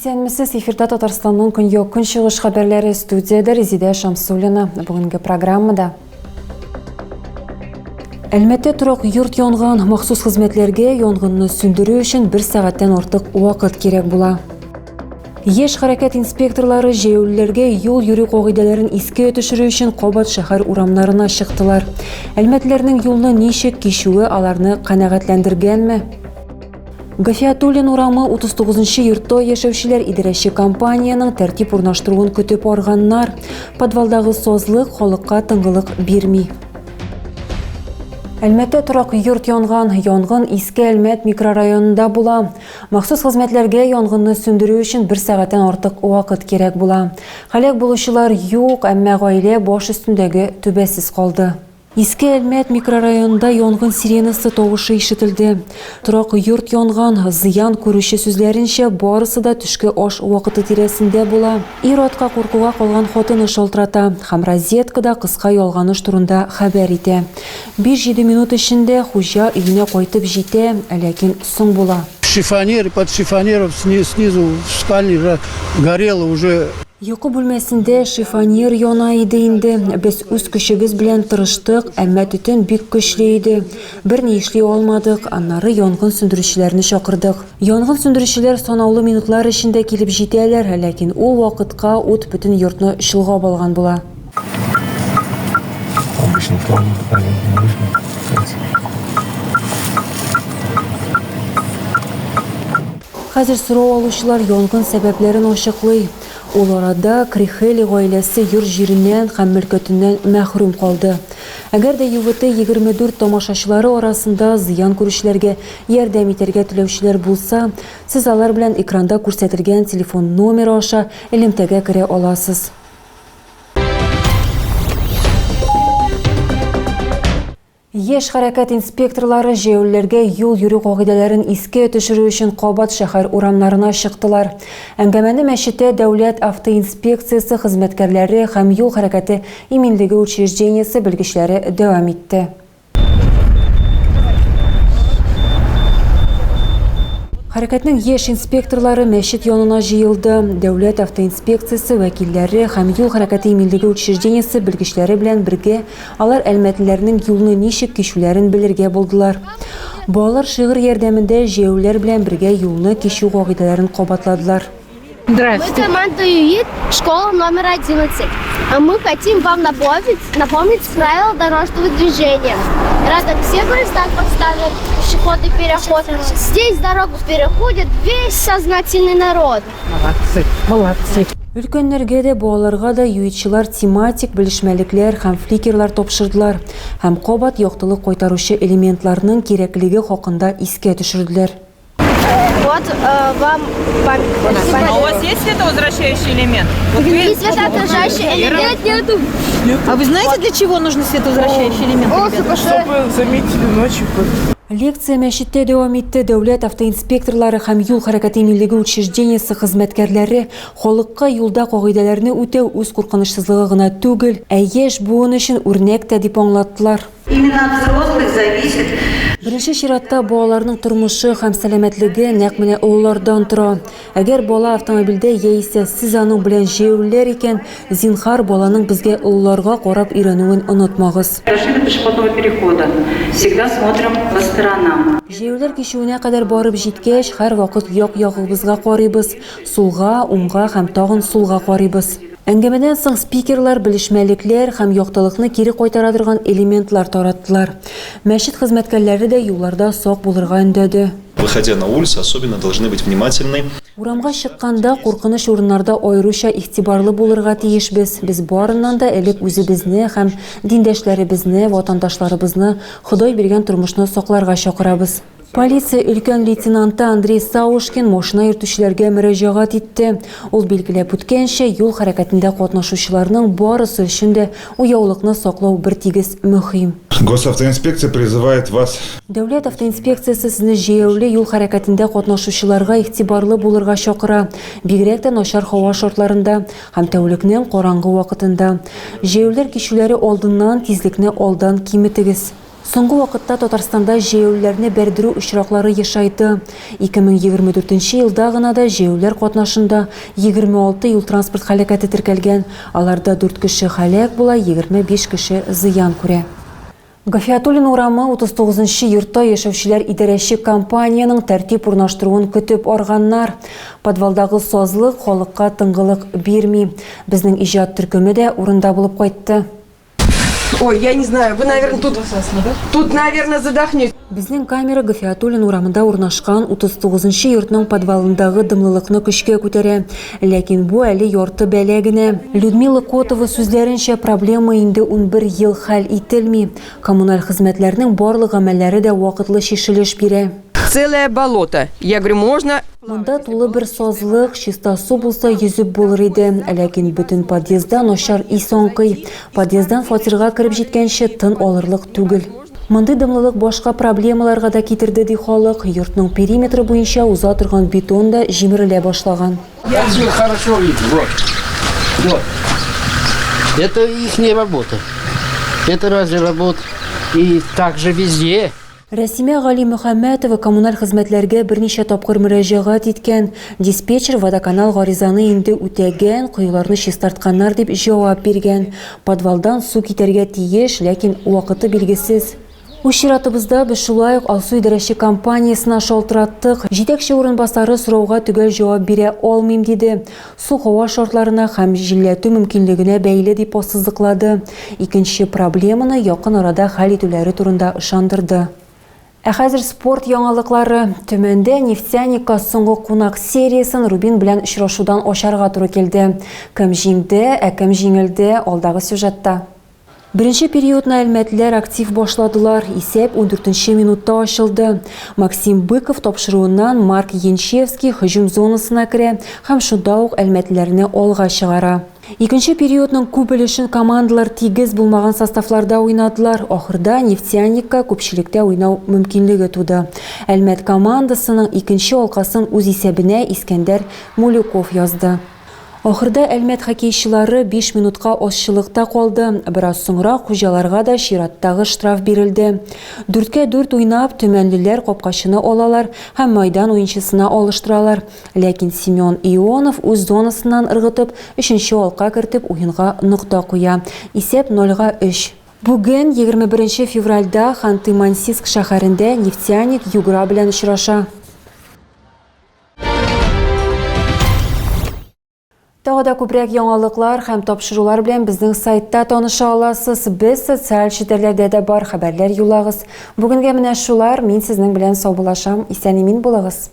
Исәнмесез, эфирда Татарстанның көньяк көнчыгыш хәбәрләре, студияда Резида Шамсуллина. Бүгенге программада Әлмәттә торак йорт янган, махсус хезмәтләргә янгынны сүндерү өчен 1 сәгатьтән артык вакыт кирәк була. Еш хәрәкәт инспекторлары җәяүлеләргә юл йөрү кагыйдәләрен искә төшерү өчен Кабат шәһәр урамнарына чыктылар. Әлмәтләрнең юлны ничек кичүе аларны канәгатьләндергәнме? Гафиятуллин урамы 39-нчы йортта яшәүчеләр идарәче компанияның тәртип урнаштыруын көтеп арганнар. Подвалдагы созлык халыкка тынгылык бирми. Әлмәттә торак йорт янган, янгын Иске Әлмәт микрорайонында була. Махсус хезмәтләргә янгынны сүндерү өчен 1 сәгатьтән артык вакыт кирәк була. Халык булучылар юк, әмма гаилә баш өстендәге түбәсез калды. Иске Әлмәт микрорайонында янгын сиренасы тавышы ишетелде. Торак йорт янган, зыян күрүче сүзләренчә, барысы да төшке аш вакыты тирәсендә була. Ир-атка куркуга калган хатыны шалтырата һәм розеткада кыска ялганыш турында хәбәр итә. 5-7 минут эчендә хуҗа өенә кайтып җитә, ләкин соң була. Шифонер, под шифонером снизу в спальне горело уже. Йокы бүлмәсендә шифонер яна иде инде. Без үз көчебез белән тырыштык, әмма төтен бик көчле иде. Берни эшли алмадык, аннары янгын сүндерүчеләрне чакырдык. Янгын сүндерүчеләр санаулы минутлар эчендә килеп җитәләр, ләкин ул вакытка ут бөтен йортны чолгап алган була. Хәзер сорау алучылар янгын сәбәпләрен ачыклый. Ул арада Крихели гаиләсе йорт җиреннән һәм мөлкәтеннән мәхрүм калды. Әгәр дә ЮВТ 24 тамашачылары арасында зыян күрүчеләргә ярдәм итәргә теләүчеләр булса, сез алар белән экранда күрсәтелгән телефон номеры аша элемтәгә керә аласыз. Еш хәрәкәт инспекторлары җәяүлеләргә юл йөрү кагыйдәләрен искә төшерү өчен Кабат шәһәр урамнарына чыктылар. Әңгәмәне мәчеттә Дәүләт автоинспекциясе хезмәткәрләре һәм юл хәрәкәте иминлеге учреждениесе белгечләре дәвам итте. Хәрәкәтнең еш инспекторлары мәчет янына җыелды. Дәүләт автоинспекциясе вәкилләре һәм юл хәрәкәте иминлеге учреждениесе белгечләре белән бергә алар әлмәтләрнең юлны ничек кичүләрен белергә булдылар. Балалар шигырь ярдәмендә җәяүлеләр белән бергә юлны кичү кагыйдәләрен кабатладылар. Мы команда ЮИД, школа номер 11. А мы хотим вам напомнить правила дорожного движения. Рядом все знак поставят пешеходный переход. Здесь дорогу переходит весь сознательный народ. Молодцы. Өлкәннәргә дә, балаларга да юитчылар тематик белешмәлекләр һәм фликерлар тапшырдылар. Һәм Кабат яктылык кайтаручы элементларның кирәклеге хакында искә төшерделәр. Вот вам памятник. А у вас есть световозвращающий элемент? И светоотражающий элемент нету. А вы знаете, для чего нужен светоотражающий элемент? Чтобы заметили ночью. Лекция мәчеттә дәвам итте. Дәүләт автоинспекторлары һәм юл хәрәкәте иминлеге учреждениесе хезмәткәрләре халыкка юлда кагыйдәләрне үтәү үз куркынычсызлыгы гына түгел, ә яшь буын өчен үрнәк тә дип аңлаттылар. Беренче чиратта балаларның тормышы һәм сәламәтлеге нәкъ менә уллардан тора. Әгәр бала автомобильдә яисә сез аның белән җәяүлеләр икән, зинһар баланың безгә улларга карап өйрәнүен онытмагыз. Пешеходного перехода. Всегда смотрим по сторонам. Җәяүлеләр кичүенә кадәр барып җиткәч, һәр вакыт як-ягыбызга карыйбыз, сулга, уңга һәм тагын сулга карыйбыз. Әңгәмәдән соң спикерлар белешмәлекләр һәм яктылыкны кире кайтара торган элементлар тараттылар. Мәчет хезмәткәрләре дә юлларда сак булырга өндәде. Выходя на улицу, особенно должны быть внимательны. Урамга чыкканда куркыныч урыннарда аеруча игътибарлы булырга тиешбез. Без барыннан да элек үзебезне һәм диндәшләребезне, ватандашларыбызны, Ходай биргән тормышны сакларга чакырабыз. Полиция өлкән лейтенанты Андрей Саушкин машина йөртүчеләргә мөрәҗәгать итте. Ул билгеләп үткәнчә, юл хәрәкәтендә катнашучыларның барысы өчен дә уяулыкны саклау бер тигез мөһим. Госавтоинспекция призывает вас. Дәүләт автоинспекциясе сезне җәяүле юл хәрәкәтендә катнашучыларга игътибарлы булырга чакыра. Бигрәк тә начар һава шартларында һәм тәүлекнең караңгы вакытында. Җәяүләр кичүләре алдыннан тизлекне алдан киметегез. Соңғы вакытта Татарстанда җәяүләрне бәрдерү очраклары ешайды. 2024 елда гына да җәяүләр катнашында 26 юл транспорт һәлакәте теркәлгән. Аларда 4 кеше һәлак була, 25 кеше зыян күрә. Гафиятуллин урамы 39-нчы йортта яшәүчеләр идарәче компанияның тәртип урнаштыруын көтеп арганнар. Подвалдагы сазлык халыкка тыңгылык бирми. Безнең иҗат төркеме дә урында булып кайтты. Ой, я не знаю, вы, наверное, тут, наверное, задохнетесь. Безнең камера Гафиятуллин урамында урнашкан 39-нчы йортның подвалындагы дымлылыкны көчкә күтәрә. Ләкин бу әле ярты бәла генә. Людмила Котова сүзләренчә, проблема инде 11 ел хәл ителми. Коммуналь хезмәтләрнең барлык гамәлләре дә вакытлы шешелеш бирә. Целое болото. Я говорю, можно... Монда тулы бер сазлык, чиста су булса йөзеп булыр иде. Ләкин бөтен подъезддан начар ис аңкый. Подъезддан фатирга кирип җиткәнче тын алырлык түгел. Мондый дымлылык башка проблемаларга да китерде ди халык. Йортның периметры буенча уза торган бетон да җимерелә башлаган. Я все хорошо видно. Вот. Это их не работа. Это разве работа? И так же везде. Рәсимә Гали Мөхәммәтова коммуналь хезмәтләргә берничә тапкыр мөрәҗәгать иткән. Диспетчер водоканал гаризаны инде үтәгән, коеларны чистартканнар дип җавап биргән. Подвалдан су китәргә тиеш, ләкин вакыты билгесез. Учратыбызда без шулай ук Алсу идарәче компаниясына шалтыраттык. Җитәкче урынбасары сорауга төгәл җавап бирә алмыйм диде. Су һава шартларына һәм җилләтү мөмкинлегенә бәйле дип ассызыклады. Икенче проблеманы якын арада хәл итүләре турында ышандырды. Ә хәзер спорт яңалыклары. Төмәндә нефтяникка соңгы кунак сериясын Рубин белән очрашудан ачарга туры килде. Кем җиңде, ә кем җиңелде, алдагы сюжетта. Беренче периодны әлмәтләр актив башладылар. Исәп 14-нче минутта ачылды. Максим Быков тапшыруыннан Марк Янчевский һөҗүм зонасына керә һәм шунда ук әлмәтләрне алга чыгара. Икенче периодның күп өлешен командалар тигез булмаган составларда уйнадылар. Ахырда нефтяникка күпчелектә уйнау мөмкинлеге туды. Әлмәт командасының икенче алкасын үз исәбенә Искәндәр Мулюков язды. Ахырда Әлмәт хоккейчылары 5 минутка ашчылыкта калды. Бераз соңрак хуҗаларга да чираттагы штраф бирелде. 4-4 уйнап, төмәнлеләр капкачыны алалар һәм майдан уенчысына алыштыралар. Ләкин Семен Ионов үз зонасыннан ыргытып, 3нче алка кертеп уенга нокта куя. Исәп 0-3. Бүген 21 февральдә Ханты-Мансийск шәһәрендә нефтяник Югра белән очраша. Тагы да күбрәк яңалыклар һәм тапшырулар белән безнең сайтта таныша аласыз. Без социаль челтәрләрдә дә бар хәбәрләр юллагыз. Бүгенгә менә шулар. Мин сезнең белән сау булашам. Исән-имин булыгыз.